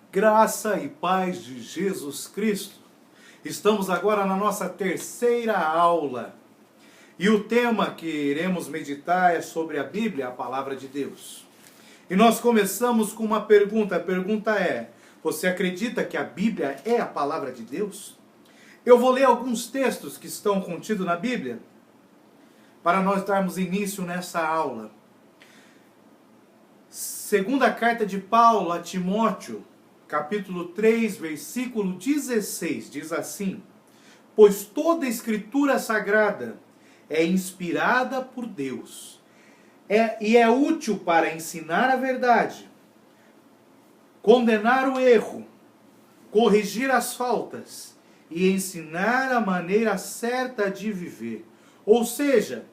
Graça e paz de Jesus Cristo. Estamos agora na nossa terceira aula. E o tema que iremos meditar é sobre a Bíblia, a Palavra de Deus. E nós começamos com uma pergunta. A pergunta é: você acredita que a Bíblia é a Palavra de Deus? Eu vou ler alguns textos que estão contidos na Bíblia para nós darmos início nessa aula. Segunda carta de Paulo a Timóteo, capítulo 3, versículo 16, diz assim: pois toda a Escritura Sagrada é inspirada por Deus e é útil para ensinar a verdade, condenar o erro, corrigir as faltas e ensinar a maneira certa de viver. Ou seja,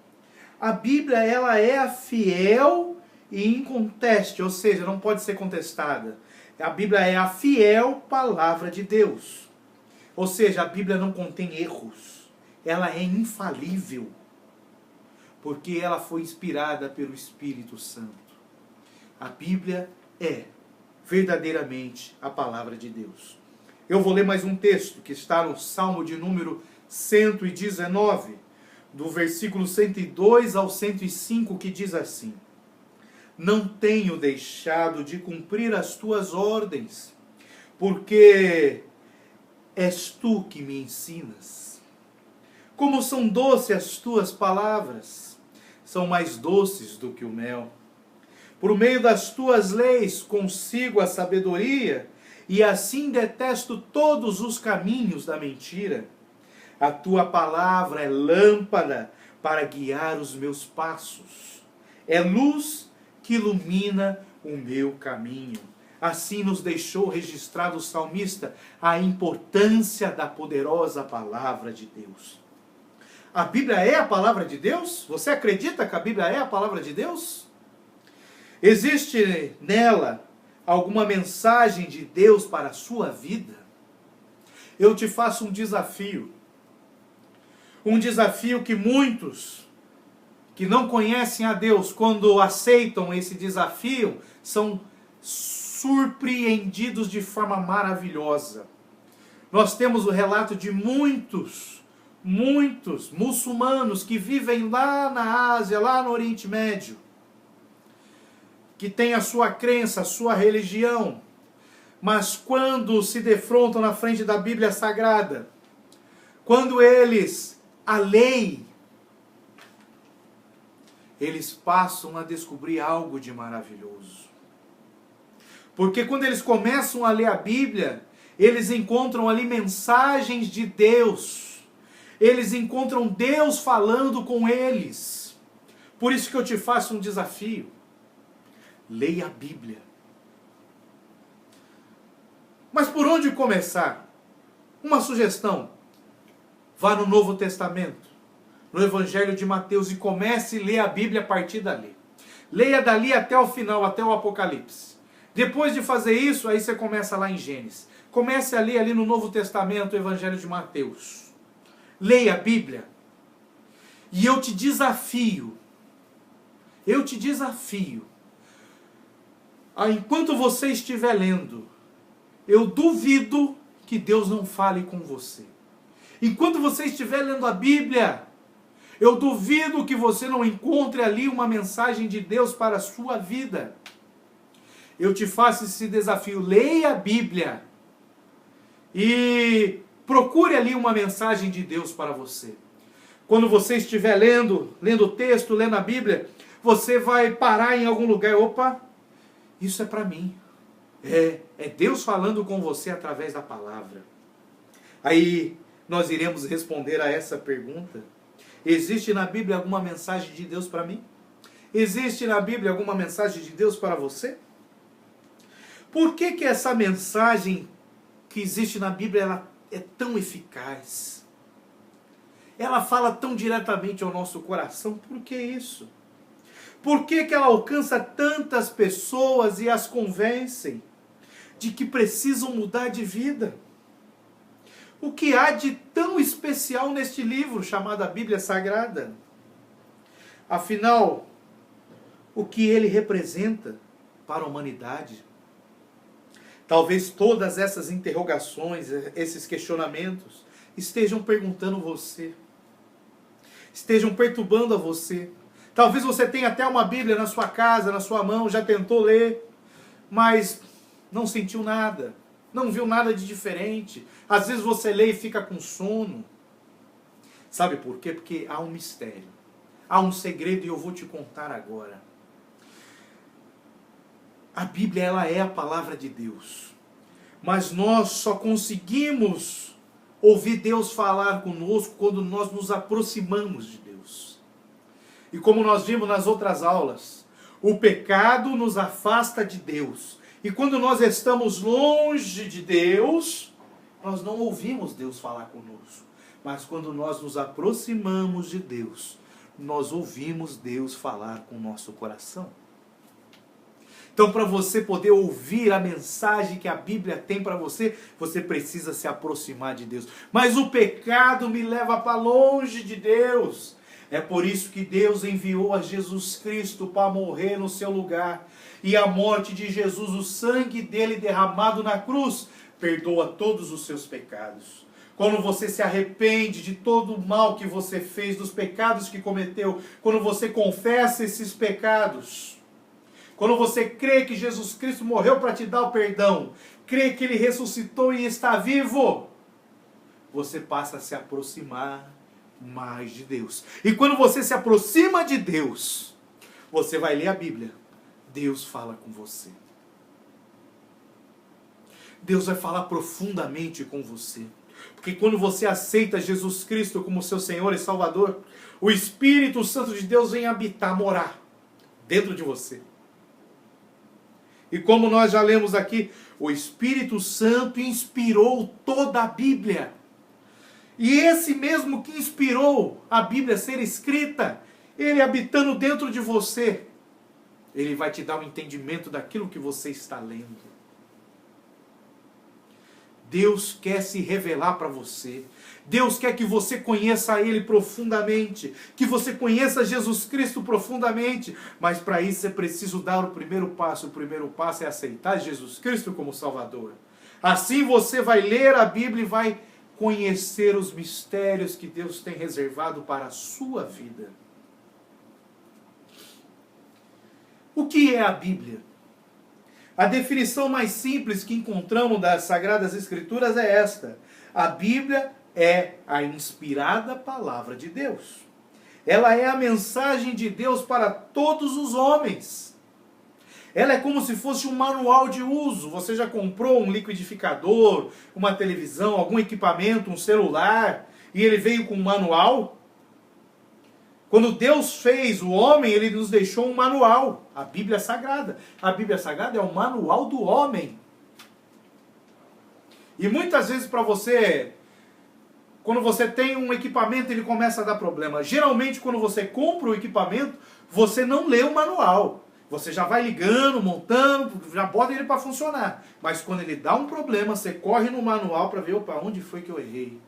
a Bíblia ela é fiel e inconteste, ou seja, não pode ser contestada. A Bíblia é a fiel palavra de Deus. Ou seja, a Bíblia não contém erros. Ela é infalível, porque ela foi inspirada pelo Espírito Santo. A Bíblia é verdadeiramente a palavra de Deus. Eu vou ler mais um texto que está no Salmo de número 119, do versículo 102 ao 105, que diz assim: não tenho deixado de cumprir as tuas ordens, porque és tu que me ensinas. Como são doces as tuas palavras, são mais doces do que o mel. Por meio das tuas leis consigo a sabedoria, e assim detesto todos os caminhos da mentira. A tua palavra é lâmpada para guiar os meus passos, é luz que ilumina o meu caminho. Assim nos deixou registrado o salmista a importância da poderosa palavra de Deus. A Bíblia é a palavra de Deus? Você acredita que a Bíblia é a palavra de Deus? Existe nela alguma mensagem de Deus para a sua vida? Eu te faço um desafio. Um desafio que muitos que não conhecem a Deus, quando aceitam esse desafio, são surpreendidos de forma maravilhosa. Nós temos o relato de muitos muçulmanos que vivem lá na Ásia, lá no Oriente Médio, que têm a sua crença, a sua religião, mas quando se defrontam na frente da Bíblia Sagrada, quando a lei, eles passam a descobrir algo de maravilhoso. Porque quando eles começam a ler a Bíblia, eles encontram ali mensagens de Deus. Eles encontram Deus falando com eles. Por isso que eu te faço um desafio. Leia a Bíblia. Mas por onde começar? Uma sugestão. Vá no Novo Testamento, no Evangelho de Mateus, e comece a ler a Bíblia a partir dali. Leia dali até o final, até o Apocalipse. Depois de fazer isso, aí você começa lá em Gênesis. Comece a ler ali no Novo Testamento o Evangelho de Mateus. Leia a Bíblia. E eu te desafio, enquanto você estiver lendo, eu duvido que Deus não fale com você. Enquanto você estiver lendo a Bíblia, eu duvido que você não encontre ali uma mensagem de Deus para a sua vida. Eu te faço esse desafio. Leia a Bíblia e procure ali uma mensagem de Deus para você. Quando você estiver lendo o texto, lendo a Bíblia, você vai parar em algum lugar. Opa, isso é para mim. É Deus falando com você através da palavra. Aí nós iremos responder a essa pergunta. Existe na Bíblia alguma mensagem de Deus para mim? Existe na Bíblia alguma mensagem de Deus para você? Por que essa mensagem que existe na Bíblia ela é tão eficaz? Ela fala tão diretamente ao nosso coração. Por que isso? Por que ela alcança tantas pessoas e as convencem de que precisam mudar de vida? O que há de tão especial neste livro chamado a Bíblia Sagrada? Afinal, o que ele representa para a humanidade? Talvez todas essas interrogações, esses questionamentos, estejam perguntando você, estejam perturbando a você. Talvez você tenha até uma Bíblia na sua casa, na sua mão, já tentou ler, mas não sentiu nada, não viu nada de diferente. Às vezes você lê e fica com sono. Sabe por quê? Porque há um mistério, há um segredo e eu vou te contar agora. A Bíblia, ela é a palavra de Deus, mas nós só conseguimos ouvir Deus falar conosco quando nós nos aproximamos de Deus. E como nós vimos nas outras aulas, o pecado nos afasta de Deus. E quando nós estamos longe de Deus, nós não ouvimos Deus falar conosco. Mas quando nós nos aproximamos de Deus, nós ouvimos Deus falar com o nosso coração. Então, para você poder ouvir a mensagem que a Bíblia tem para você, você precisa se aproximar de Deus. Mas o pecado me leva para longe de Deus. É por isso que Deus enviou a Jesus Cristo para morrer no seu lugar. E a morte de Jesus, o sangue dele derramado na cruz, perdoa todos os seus pecados. Quando você se arrepende de todo o mal que você fez, dos pecados que cometeu, quando você confessa esses pecados, quando você crê que Jesus Cristo morreu para te dar o perdão, crê que Ele ressuscitou e está vivo, você passa a se aproximar mais de Deus. E quando você se aproxima de Deus, você vai ler a Bíblia, Deus fala com você. Deus vai falar profundamente com você. Porque quando você aceita Jesus Cristo como seu Senhor e Salvador, o Espírito Santo de Deus vem habitar, morar dentro de você. E como nós já lemos aqui, o Espírito Santo inspirou toda a Bíblia. E esse mesmo que inspirou a Bíblia a ser escrita, ele habitando dentro de você, ele vai te dar um entendimento daquilo que você está lendo. Deus quer se revelar para você. Deus quer que você conheça Ele profundamente. Que você conheça Jesus Cristo profundamente. Mas para isso é preciso dar o primeiro passo. O primeiro passo é aceitar Jesus Cristo como Salvador. Assim você vai ler a Bíblia e vai conhecer os mistérios que Deus tem reservado para a sua vida. O que é a Bíblia? A definição mais simples que encontramos das Sagradas Escrituras é esta: a Bíblia é a inspirada palavra de Deus. Ela é a mensagem de Deus para todos os homens. Ela é como se fosse um manual de uso. Você já comprou um liquidificador, uma televisão, algum equipamento, um celular, e ele veio com um manual? Quando Deus fez o homem, Ele nos deixou um manual. A Bíblia Sagrada. A Bíblia Sagrada é o manual do homem. E muitas vezes para você, quando você tem um equipamento, ele começa a dar problema. Geralmente quando você compra o equipamento, você não lê o manual. Você já vai ligando, montando, já bota ele para funcionar. Mas quando ele dá um problema, você corre no manual para ver, opa, onde foi que eu errei?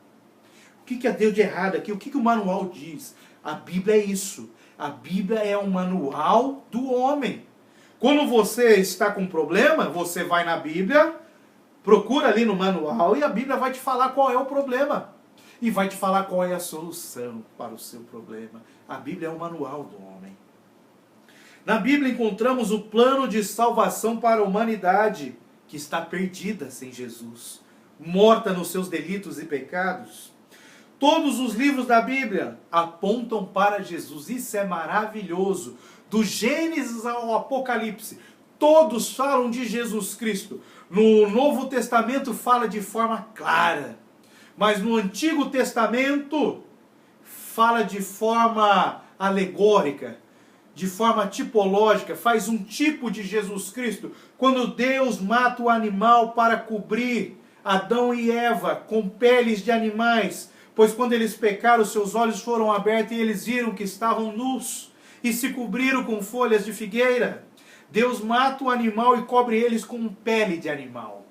O que deu de errado aqui? O que o manual diz? A Bíblia é isso. A Bíblia é um manual do homem. Quando você está com problema, você vai na Bíblia, procura ali no manual e a Bíblia vai te falar qual é o problema. E vai te falar qual é a solução para o seu problema. A Bíblia é o manual do homem. Na Bíblia encontramos o plano de salvação para a humanidade que está perdida sem Jesus, morta nos seus delitos e pecados. Todos os livros da Bíblia apontam para Jesus. Isso é maravilhoso. Do Gênesis ao Apocalipse, todos falam de Jesus Cristo. No Novo Testamento fala de forma clara. Mas no Antigo Testamento fala de forma alegórica, de forma tipológica. Faz um tipo de Jesus Cristo. Quando Deus mata o animal para cobrir Adão e Eva com peles de animais, pois quando eles pecaram, seus olhos foram abertos e eles viram que estavam nus e se cobriram com folhas de figueira. Deus mata o animal e cobre eles com pele de animal.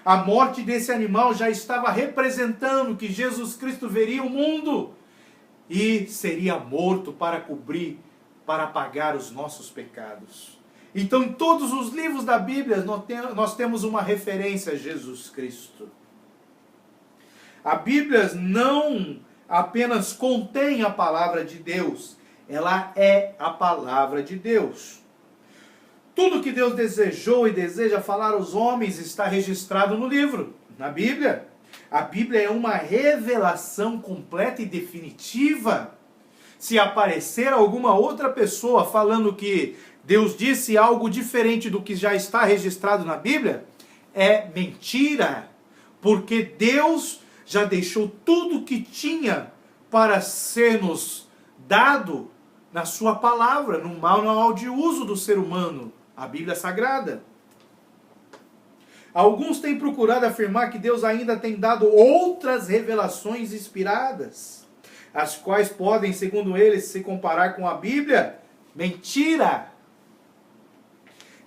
A morte desse animal já estava representando que Jesus Cristo veria o mundo e seria morto para cobrir, para pagar os nossos pecados. Então, em todos os livros da Bíblia, nós temos uma referência a Jesus Cristo. A Bíblia não apenas contém a palavra de Deus, ela é a palavra de Deus. Tudo que Deus desejou e deseja falar aos homens está registrado no livro, na Bíblia. A Bíblia é uma revelação completa e definitiva. Se aparecer alguma outra pessoa falando que Deus disse algo diferente do que já está registrado na Bíblia, é mentira. Porque Deus já deixou tudo o que tinha para ser-nos dado na sua palavra, no manual de uso do ser humano, a Bíblia Sagrada. Alguns têm procurado afirmar que Deus ainda tem dado outras revelações inspiradas, as quais podem, segundo eles, se comparar com a Bíblia. Mentira!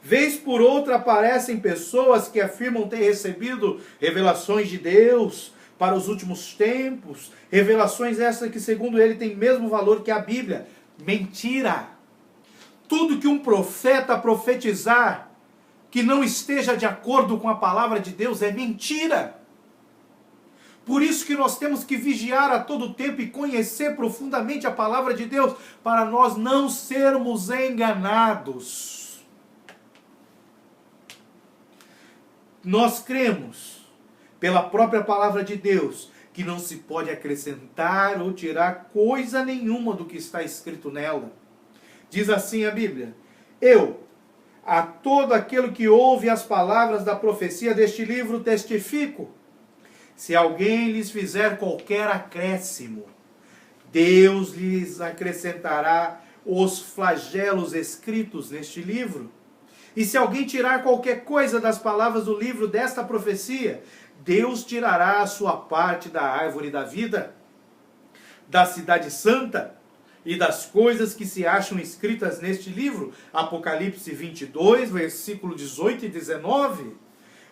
Vez por outra aparecem pessoas que afirmam ter recebido revelações de Deus para os últimos tempos, revelações essas que, segundo ele, têm mesmo valor que a Bíblia. Mentira! Tudo que um profeta profetizar que não esteja de acordo com a palavra de Deus é mentira. Por isso que nós temos que vigiar a todo tempo e conhecer profundamente a palavra de Deus, para nós não sermos enganados. Nós cremos, pela própria palavra de Deus, que não se pode acrescentar ou tirar coisa nenhuma do que está escrito nela. Diz assim a Bíblia: eu, a todo aquele que ouve as palavras da profecia deste livro, testifico. Se alguém lhes fizer qualquer acréscimo, Deus lhes acrescentará os flagelos escritos neste livro. E se alguém tirar qualquer coisa das palavras do livro desta profecia, Deus tirará a sua parte da árvore da vida, da cidade santa e das coisas que se acham escritas neste livro. Apocalipse 22, versículo 18 e 19.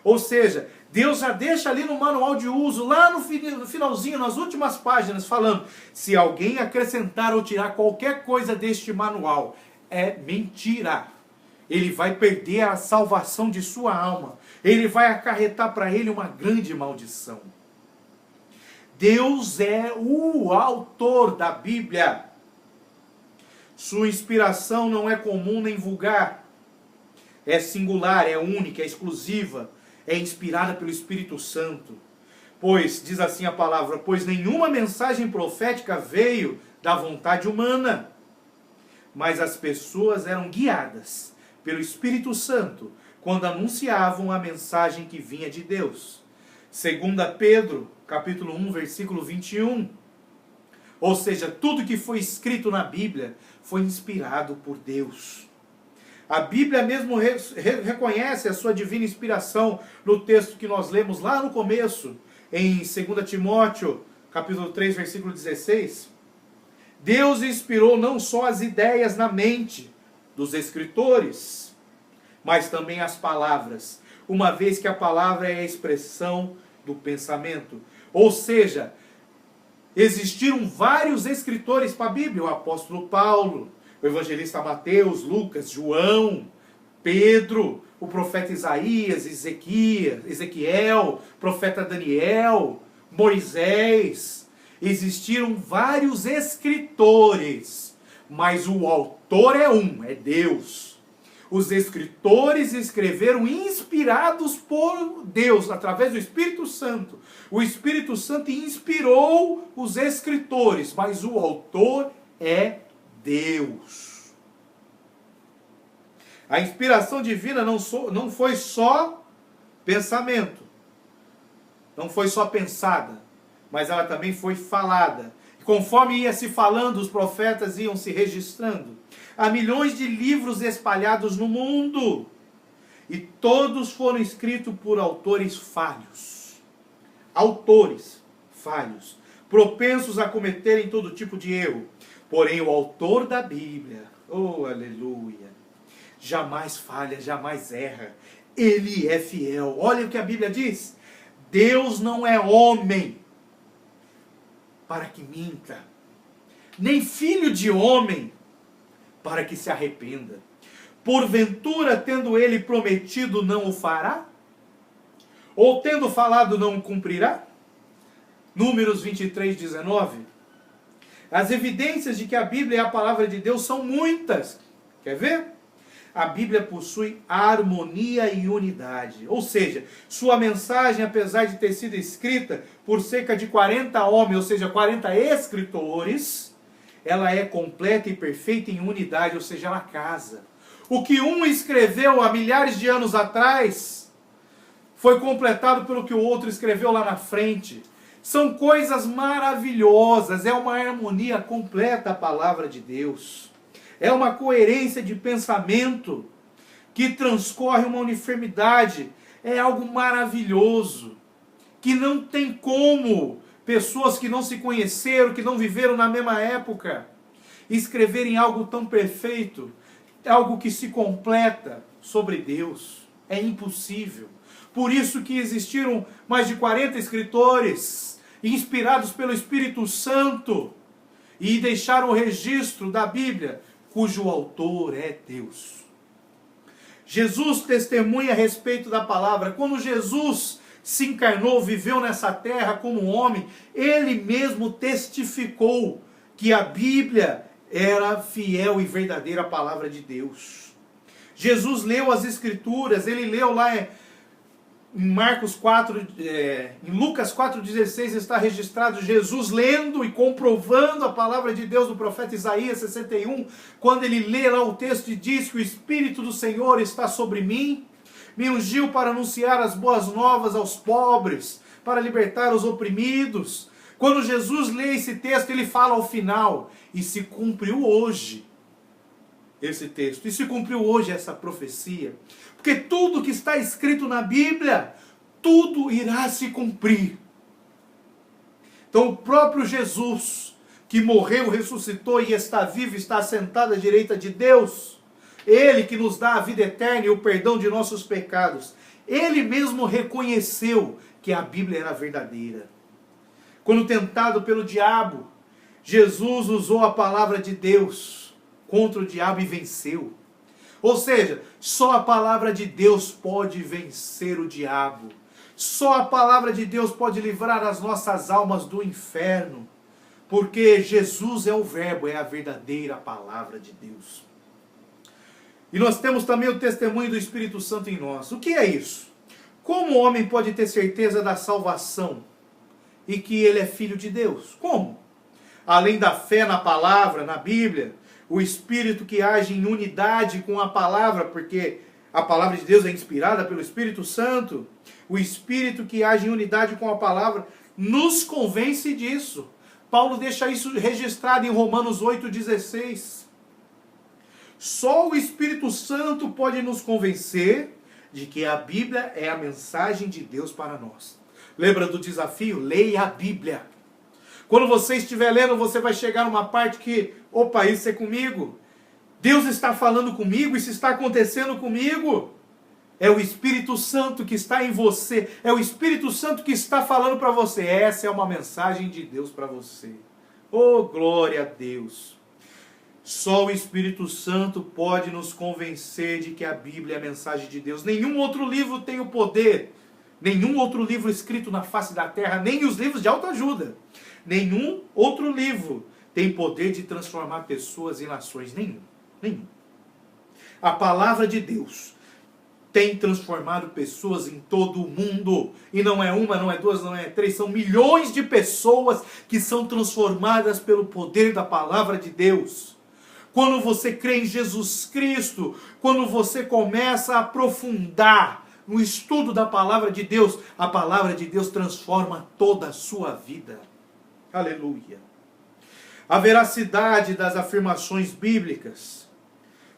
Ou seja, Deus já deixa ali no manual de uso, lá no finalzinho, nas últimas páginas, falando: se alguém acrescentar ou tirar qualquer coisa deste manual, é mentira. Ele vai perder a salvação de sua alma. Ele vai acarretar para ele uma grande maldição. Deus é o autor da Bíblia. Sua inspiração não é comum nem vulgar. É singular, é única, é exclusiva. É inspirada pelo Espírito Santo. Pois, diz assim a palavra, pois nenhuma mensagem profética veio da vontade humana, mas as pessoas eram guiadas pelo Espírito Santo quando anunciavam a mensagem que vinha de Deus. 2 Pedro, capítulo 1, versículo 21. Ou seja, tudo que foi escrito na Bíblia foi inspirado por Deus. A Bíblia mesmo reconhece a sua divina inspiração no texto que nós lemos lá no começo, em 2 Timóteo, capítulo 3, versículo 16. Deus inspirou não só as ideias na mente dos escritores, mas também as palavras, uma vez que a palavra é a expressão do pensamento. Ou seja, existiram vários escritores para a Bíblia: o apóstolo Paulo, o evangelista Mateus, Lucas, João, Pedro, o profeta Isaías, Ezequiel, profeta Daniel, Moisés. Existiram vários escritores, mas o autor é um, é Deus. Os escritores escreveram inspirados por Deus, através do Espírito Santo. O Espírito Santo inspirou os escritores, mas o autor é Deus. A inspiração divina não foi só pensamento, não foi só pensada, mas ela também foi falada. Conforme ia se falando, os profetas iam se registrando. Há milhões de livros espalhados no mundo, e todos foram escritos por autores falhos. Autores falhos, propensos a cometerem todo tipo de erro. Porém, o autor da Bíblia, oh aleluia, jamais falha, jamais erra. Ele é fiel. Olha o que a Bíblia diz: Deus não é homem para que minta, nem filho de homem para que se arrependa. Porventura, tendo ele prometido, não o fará? Ou tendo falado, não o cumprirá? Números 23, 19. As evidências de que a Bíblia é a palavra de Deus são muitas. Quer ver? A Bíblia possui harmonia e unidade. Ou seja, sua mensagem, apesar de ter sido escrita por cerca de 40 homens, ou seja, 40 escritores, ela é completa e perfeita em unidade, ou seja, ela casa. O que um escreveu há milhares de anos atrás foi completado pelo que o outro escreveu lá na frente. São coisas maravilhosas, é uma harmonia completa a palavra de Deus. É uma coerência de pensamento que transcorre uma uniformidade. É algo maravilhoso, que não tem como pessoas que não se conheceram, que não viveram na mesma época, escreverem algo tão perfeito, algo que se completa sobre Deus. É impossível. Por isso que existiram mais de 40 escritores, inspirados pelo Espírito Santo, e deixaram o registro da Bíblia, cujo autor é Deus. Jesus testemunha a respeito da palavra. Quando Jesus se encarnou, viveu nessa terra como homem, ele mesmo testificou que a Bíblia era fiel e verdadeira a palavra de Deus. Jesus leu as Escrituras, ele leu lá em Marcos 4, em Lucas 4,16 está registrado Jesus lendo e comprovando a palavra de Deus do profeta Isaías 61, quando ele lê lá o texto e diz que o Espírito do Senhor está sobre mim, me ungiu para anunciar as boas novas aos pobres, para libertar os oprimidos. Quando Jesus lê esse texto, ele fala ao final, e se cumpriu hoje esse texto, e se cumpriu hoje essa profecia. Porque tudo que está escrito na Bíblia, tudo irá se cumprir. Então o próprio Jesus, que morreu, ressuscitou e está vivo, está assentado à direita de Deus, ele que nos dá a vida eterna e o perdão de nossos pecados, ele mesmo reconheceu que a Bíblia era verdadeira. Quando tentado pelo diabo, Jesus usou a palavra de Deus contra o diabo e venceu. Ou seja, só a palavra de Deus pode vencer o diabo. Só a palavra de Deus pode livrar as nossas almas do inferno. Porque Jesus é o Verbo, é a verdadeira palavra de Deus. E nós temos também o testemunho do Espírito Santo em nós. O que é isso? Como o homem pode ter certeza da salvação e que ele é filho de Deus? Como? Além da fé na palavra, na Bíblia, o Espírito que age em unidade com a palavra, porque a palavra de Deus é inspirada pelo Espírito Santo, o Espírito que age em unidade com a palavra nos convence disso. Paulo deixa isso registrado em Romanos 8,16. Só o Espírito Santo pode nos convencer de que a Bíblia é a mensagem de Deus para nós. Lembra do desafio? Leia a Bíblia. Quando você estiver lendo, você vai chegar numa parte que, opa, isso é comigo. Deus está falando comigo, isso está acontecendo comigo. É o Espírito Santo que está em você. É o Espírito Santo que está falando para você. Essa é uma mensagem de Deus para você. Oh, glória a Deus. Só o Espírito Santo pode nos convencer de que a Bíblia é a mensagem de Deus. Nenhum outro livro tem o poder. Nenhum outro livro escrito na face da terra, nem os livros de autoajuda. Nenhum outro livro tem poder de transformar pessoas e nações. Nenhum. A palavra de Deus tem transformado pessoas em todo o mundo. E não é uma, não é duas, não é três. São milhões de pessoas que são transformadas pelo poder da palavra de Deus. Quando você crê em Jesus Cristo, quando você começa a aprofundar no estudo da palavra de Deus, a palavra de Deus transforma toda a sua vida. Aleluia. A veracidade das afirmações bíblicas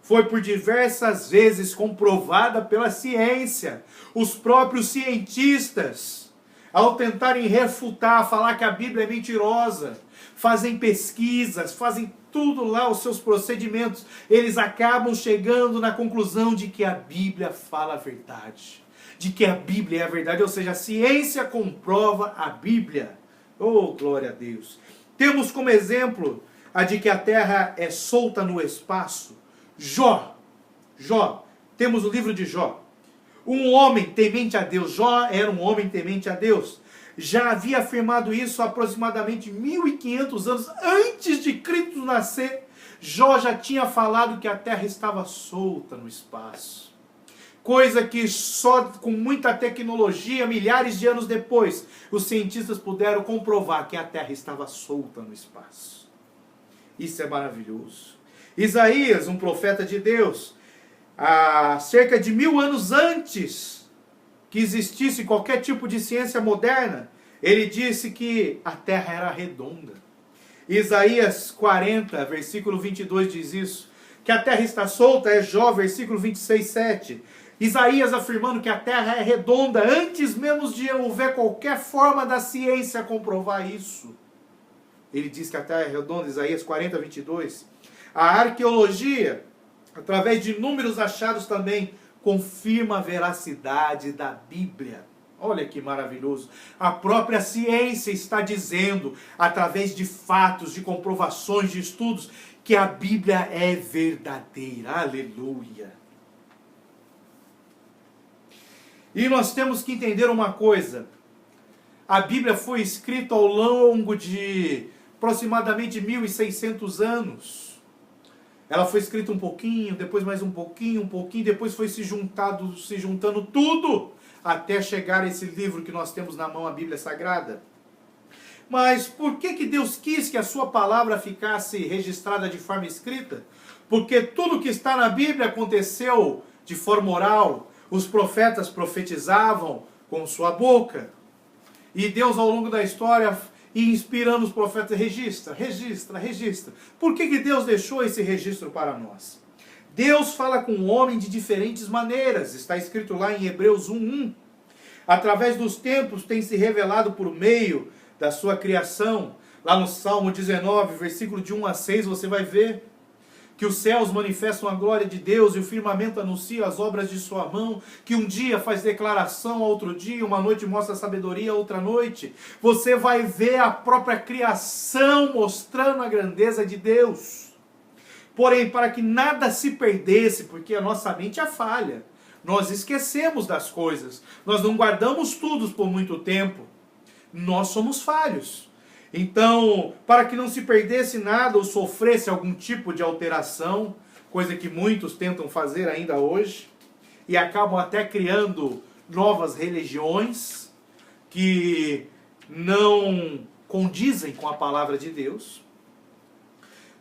foi por diversas vezes comprovada pela ciência. Os próprios cientistas, ao tentarem refutar, falar que a Bíblia é mentirosa, fazem pesquisas, fazem tudo lá, os seus procedimentos, eles acabam chegando na conclusão de que a Bíblia fala a verdade. De que a Bíblia é a verdade, ou seja, a ciência comprova a Bíblia. Oh, glória a Deus. Temos como exemplo a de que a Terra é solta no espaço. Jó, Jó, temos o livro de Jó. Um homem temente a Deus. Jó era um homem temente a Deus. Já havia afirmado isso há aproximadamente 1500 anos antes de Cristo nascer. Jó já tinha falado que a terra estava solta no espaço. Coisa que só com muita tecnologia, milhares de anos depois, os cientistas puderam comprovar que a terra estava solta no espaço. Isso é maravilhoso. Isaías, um profeta de Deus, há cerca de 1000 anos antes que existisse qualquer tipo de ciência moderna, ele disse que a terra era redonda. Isaías 40, versículo 22 diz isso, que a terra está solta, é Jó, versículo 26, 7. Isaías afirmando que a terra é redonda, antes mesmo de houver qualquer forma da ciência comprovar isso. Ele diz que a terra é redonda, Isaías 40, 22. A arqueologia, através de inúmeros achados também, confirma a veracidade da Bíblia. Olha que maravilhoso. A própria ciência está dizendo, através de fatos, de comprovações, de estudos, que a Bíblia é verdadeira. Aleluia. E nós temos que entender uma coisa. A Bíblia foi escrita ao longo de aproximadamente 1600 anos. Ela foi escrita um pouquinho, depois mais um pouquinho, depois foi se juntando tudo, até chegar a esse livro que nós temos na mão, a Bíblia Sagrada. Mas por que Deus quis que a sua palavra ficasse registrada de forma escrita? Porque tudo que está na Bíblia aconteceu de forma oral. Os profetas profetizavam com sua boca. E Deus, ao longo da história, inspirando os profetas, registra. Por que Deus deixou esse registro para nós? Deus fala com o homem de diferentes maneiras. Está escrito lá em Hebreus 1:1. Através dos tempos tem se revelado por meio da sua criação. Lá no Salmo 19, versículo de 1 a 6, você vai ver que os céus manifestam a glória de Deus e o firmamento anuncia as obras de sua mão, que um dia faz declaração a outro dia, uma noite mostra sabedoria a outra noite. Você vai ver a própria criação mostrando a grandeza de Deus. Porém, para que nada se perdesse, porque a nossa mente é falha, nós esquecemos das coisas, nós não guardamos tudo por muito tempo, nós somos falhos. Então, para que não se perdesse nada ou sofresse algum tipo de alteração, coisa que muitos tentam fazer ainda hoje, e acabam até criando novas religiões que não condizem com a palavra de Deus,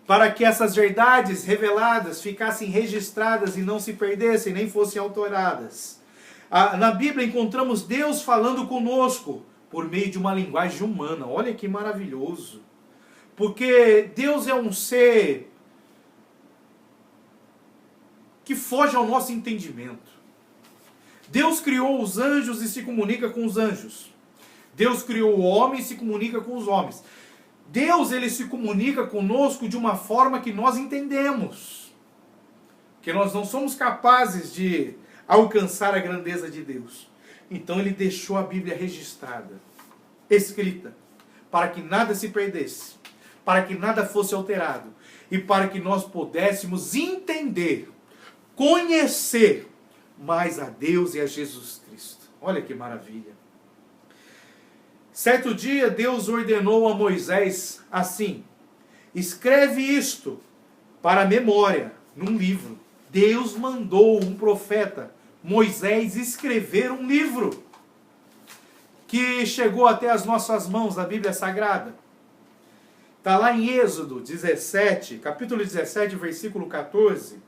para que essas verdades reveladas ficassem registradas e não se perdessem, nem fossem alteradas. Na Bíblia encontramos Deus falando conosco por meio de uma linguagem humana. Olha que maravilhoso. Porque Deus é um ser que foge ao nosso entendimento. Deus criou os anjos e se comunica com os anjos. Deus criou o homem e se comunica com os homens. Deus, ele se comunica conosco de uma forma que nós entendemos. Que nós não somos capazes de alcançar a grandeza de Deus. Então ele deixou a Bíblia registrada, escrita, para que nada se perdesse, para que nada fosse alterado, e para que nós pudéssemos entender, conhecer mais a Deus e a Jesus Cristo. Olha que maravilha. Certo dia Deus ordenou a Moisés assim: escreve isto para a memória, num livro. Deus mandou um profeta, Moisés, escrever um livro que chegou até as nossas mãos, a Bíblia Sagrada. Está lá em Êxodo 17, capítulo 17, versículo 14.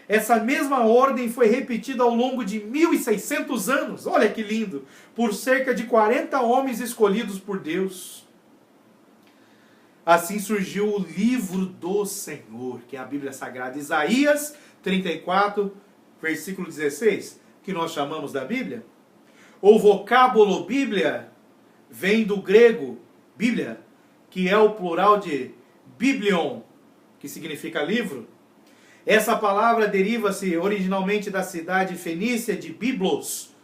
Essa mesma ordem foi repetida ao longo de 1600 anos, olha que lindo, por cerca de 40 homens escolhidos por Deus. Assim surgiu o livro do Senhor, que é a Bíblia Sagrada. Isaías 34, versículo 16, que nós chamamos da Bíblia. O vocábulo Bíblia vem do grego Bíblia, que é o plural de biblion, que significa livro. Essa palavra deriva-se originalmente da cidade fenícia de Biblos.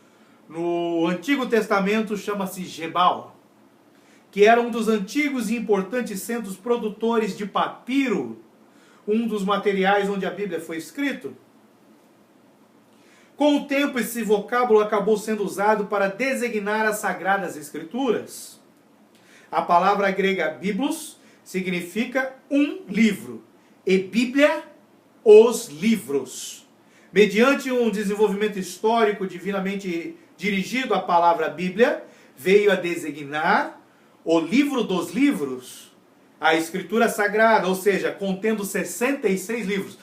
No Antigo Testamento chama-se Gebal, que era um dos antigos e importantes centros produtores de papiro, um dos materiais onde a Bíblia foi escrita. Com o tempo, esse vocábulo acabou sendo usado para designar as Sagradas Escrituras. A palavra grega biblos significa um livro, e Bíblia, os livros. Mediante um desenvolvimento histórico divinamente dirigido, a palavra Bíblia veio a designar o livro dos livros, a Escritura Sagrada, ou seja, contendo 66 livros.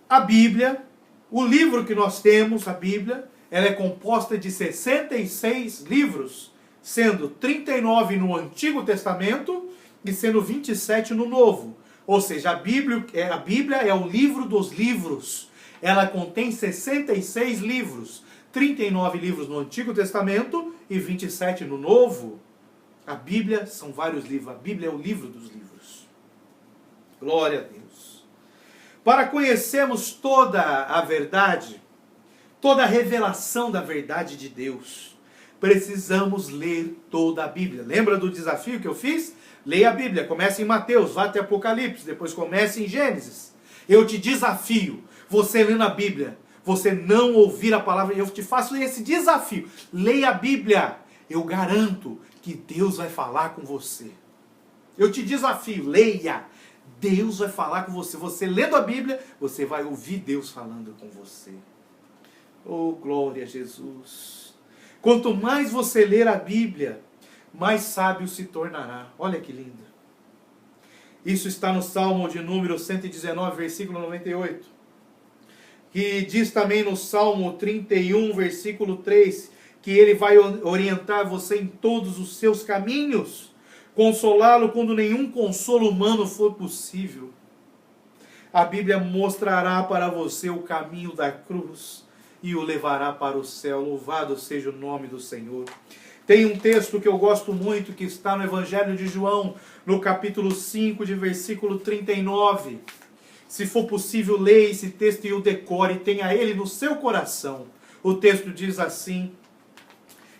A Bíblia, o livro que nós temos, a Bíblia, ela é composta de 66 livros, sendo 39 no Antigo Testamento e sendo 27 no Novo. Ou seja, a Bíblia é o livro dos livros. Ela contém 66 livros, 39 livros no Antigo Testamento e 27 no Novo. A Bíblia são vários livros, a Bíblia é o livro dos livros. Glória a Deus. Para conhecermos toda a verdade, toda a revelação da verdade de Deus, precisamos ler toda a Bíblia. Lembra do desafio que eu fiz? Leia a Bíblia, comece em Mateus, vá até Apocalipse, depois comece em Gênesis. Eu te desafio, você lendo a Bíblia, você não ouvir a palavra, eu te faço esse desafio. Leia a Bíblia, eu garanto que Deus vai falar com você. Eu te desafio, leia. Deus vai falar com você. Você lendo a Bíblia, você vai ouvir Deus falando com você. Oh, glória a Jesus. Quanto mais você ler a Bíblia, mais sábio se tornará. Olha que lindo. Isso está no Salmo de número 119, versículo 98. Que diz também no Salmo 31, versículo 3, que ele vai orientar você em todos os seus caminhos, consolá-lo quando nenhum consolo humano for possível. A Bíblia mostrará para você o caminho da cruz e o levará para o céu. Louvado seja o nome do Senhor. Tem um texto que eu gosto muito, que está no Evangelho de João, no capítulo 5, de versículo 39. Se for possível, leia esse texto e o decore, tenha ele no seu coração. O texto diz assim: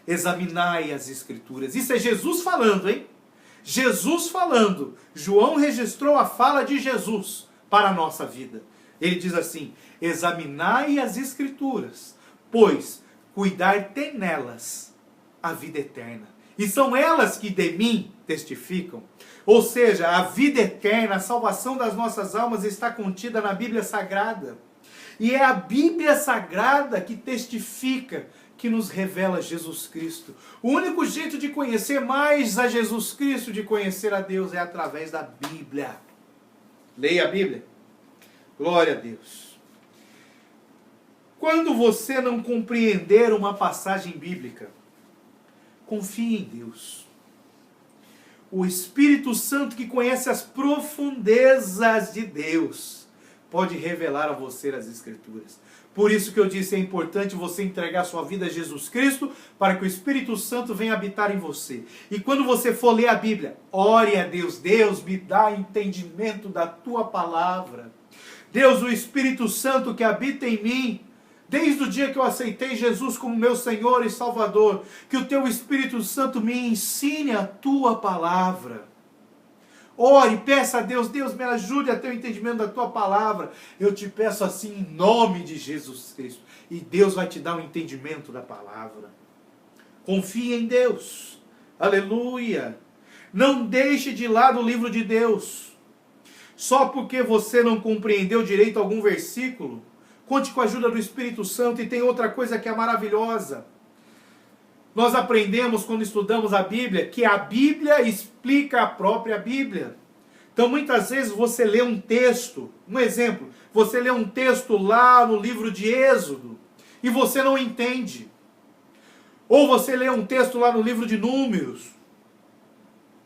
examinai as Escrituras. Isso é Jesus falando, hein? Jesus falando. João registrou a fala de Jesus para a nossa vida. Ele diz assim: examinai as Escrituras, pois cuidar tem nelas a vida eterna. E são elas que de mim testificam. Ou seja, a vida eterna, a salvação das nossas almas está contida na Bíblia Sagrada. E é a Bíblia Sagrada que testifica, que nos revela Jesus Cristo. O único jeito de conhecer mais a Jesus Cristo, de conhecer a Deus, é através da Bíblia. Leia a Bíblia. Glória a Deus. Quando você não compreender uma passagem bíblica, confie em Deus. O Espírito Santo, que conhece as profundezas de Deus, pode revelar a você as Escrituras. Por isso que eu disse, é importante você entregar sua vida a Jesus Cristo, para que o Espírito Santo venha habitar em você. E quando você for ler a Bíblia, ore a Deus. Deus, me dá entendimento da tua palavra. Deus, o Espírito Santo que habita em mim, desde o dia que eu aceitei Jesus como meu Senhor e Salvador, que o teu Espírito Santo me ensine a tua palavra. Ore, peça a Deus, Deus me ajude a ter o entendimento da tua palavra. Eu te peço assim em nome de Jesus Cristo. E Deus vai te dar o entendimento da palavra. Confie em Deus. Aleluia. Não deixe de lado o livro de Deus. Só porque você não compreendeu direito algum versículo, conte com a ajuda do Espírito Santo. E tem outra coisa que é maravilhosa. Nós aprendemos quando estudamos a Bíblia, que a Bíblia explica a própria Bíblia. Então muitas vezes você lê um texto, um exemplo, você lê um texto lá no livro de Êxodo, e você não entende. Ou você lê um texto lá no livro de Números.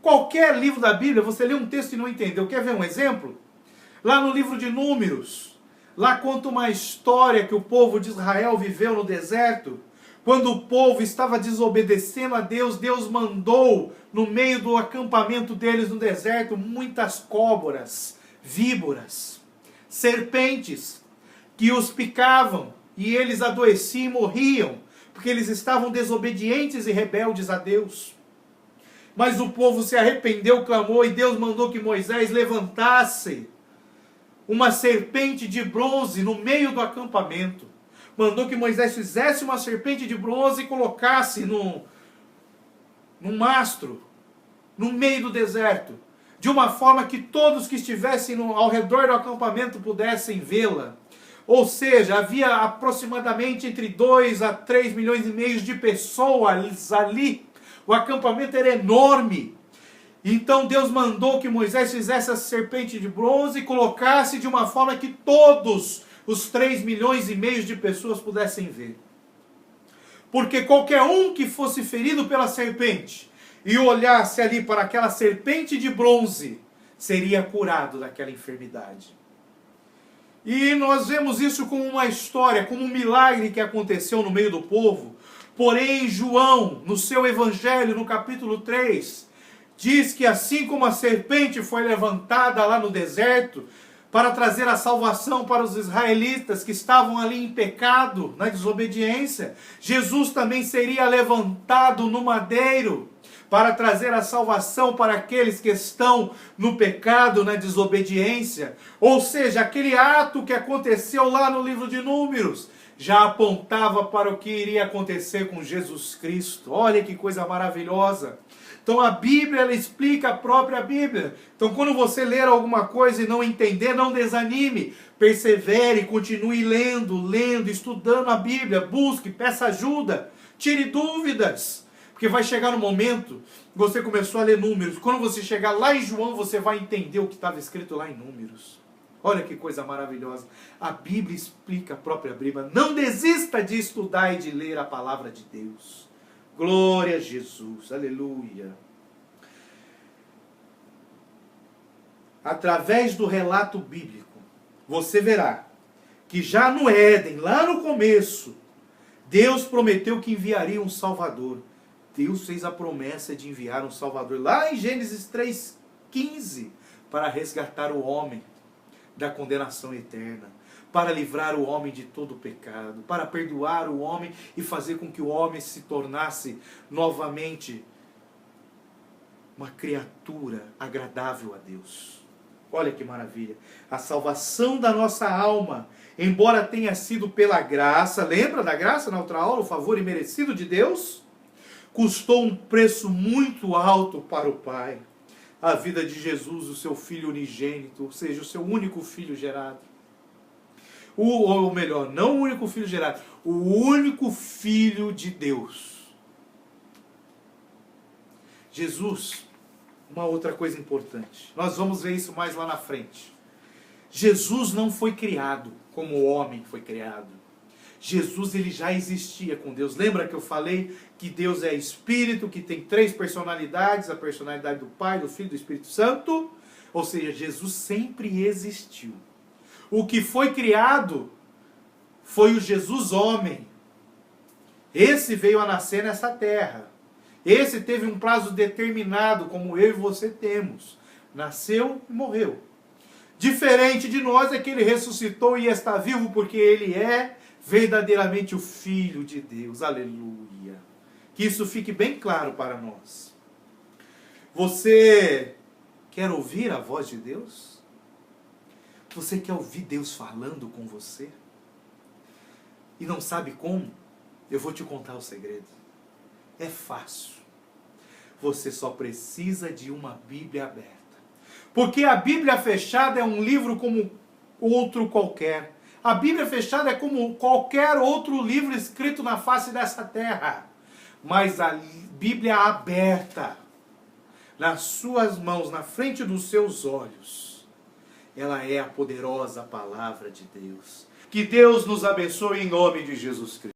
Qualquer livro da Bíblia, você lê um texto e não entendeu. Quer ver um exemplo? Lá no livro de Números, lá conta uma história que o povo de Israel viveu no deserto. Quando o povo estava desobedecendo a Deus, Deus mandou no meio do acampamento deles no deserto muitas cóboras, víboras, serpentes que os picavam e eles adoeciam e morriam, porque eles estavam desobedientes e rebeldes a Deus. Mas o povo se arrependeu, clamou, e Deus mandou que Moisés levantasse uma serpente de bronze no meio do acampamento. mandou que Moisés fizesse uma serpente de bronze e colocasse num mastro, no meio do deserto, de uma forma que todos que estivessem ao redor do acampamento pudessem vê-la. Ou seja, havia aproximadamente entre 2 a 3 milhões e meio de pessoas ali. O acampamento era enorme. Então Deus mandou que Moisés fizesse a serpente de bronze e colocasse de uma forma que todos os 3 milhões e meio de pessoas pudessem ver. Porque qualquer um que fosse ferido pela serpente e olhasse ali para aquela serpente de bronze, seria curado daquela enfermidade. E nós vemos isso como uma história, como um milagre que aconteceu no meio do povo. Porém, João, no seu evangelho, no capítulo 3, diz que assim como a serpente foi levantada lá no deserto, para trazer a salvação para os israelitas que estavam ali em pecado, na desobediência, Jesus também seria levantado no madeiro, para trazer a salvação para aqueles que estão no pecado, na desobediência. Ou seja, aquele ato que aconteceu lá no livro de Números, já apontava para o que iria acontecer com Jesus Cristo. Olha que coisa maravilhosa. Então a Bíblia, ela explica a própria Bíblia. Então quando você ler alguma coisa e não entender, não desanime. Persevere, continue lendo, estudando a Bíblia. Busque, peça ajuda, tire dúvidas. Porque vai chegar no momento, você começou a ler Números. Quando você chegar lá em João, você vai entender o que estava escrito lá em Números. Olha que coisa maravilhosa. A Bíblia explica a própria Bíblia. Não desista de estudar e de ler a palavra de Deus. Glória a Jesus. Aleluia. Através do relato bíblico, você verá que já no Éden, lá no começo, Deus prometeu que enviaria um Salvador. Deus fez a promessa de enviar um Salvador. Lá em Gênesis 3,15, para resgatar o homem da condenação eterna, para livrar o homem de todo o pecado, para perdoar o homem e fazer com que o homem se tornasse novamente uma criatura agradável a Deus. Olha que maravilha. A salvação da nossa alma, embora tenha sido pela graça, lembra da graça na outra aula, o favor imerecido de Deus? Custou um preço muito alto para o Pai. A vida de Jesus, o seu Filho unigênito, ou seja, o seu único Filho gerado. Ou melhor, não o único Filho gerado, o único Filho de Deus. Jesus, uma outra coisa importante. Nós vamos ver isso mais lá na frente. Jesus não foi criado como o homem foi criado. Jesus, ele já existia com Deus. Lembra que eu falei que Deus é Espírito, que tem 3 personalidades, a personalidade do Pai, do Filho e do Espírito Santo? Ou seja, Jesus sempre existiu. O que foi criado foi o Jesus homem. Esse veio a nascer nessa terra. Esse teve um prazo determinado, como eu e você temos. Nasceu e morreu. Diferente de nós é que ele ressuscitou e está vivo porque ele é verdadeiramente o Filho de Deus. Aleluia. Que isso fique bem claro para nós. Você quer ouvir a voz de Deus? Você quer ouvir Deus falando com você? E não sabe como? Eu vou te contar o segredo. É fácil. Você só precisa de uma Bíblia aberta. Porque a Bíblia fechada é um livro como outro qualquer. A Bíblia fechada é como qualquer outro livro escrito na face dessa terra. Mas a Bíblia aberta, nas suas mãos, na frente dos seus olhos, ela é a poderosa palavra de Deus. Que Deus nos abençoe em nome de Jesus Cristo.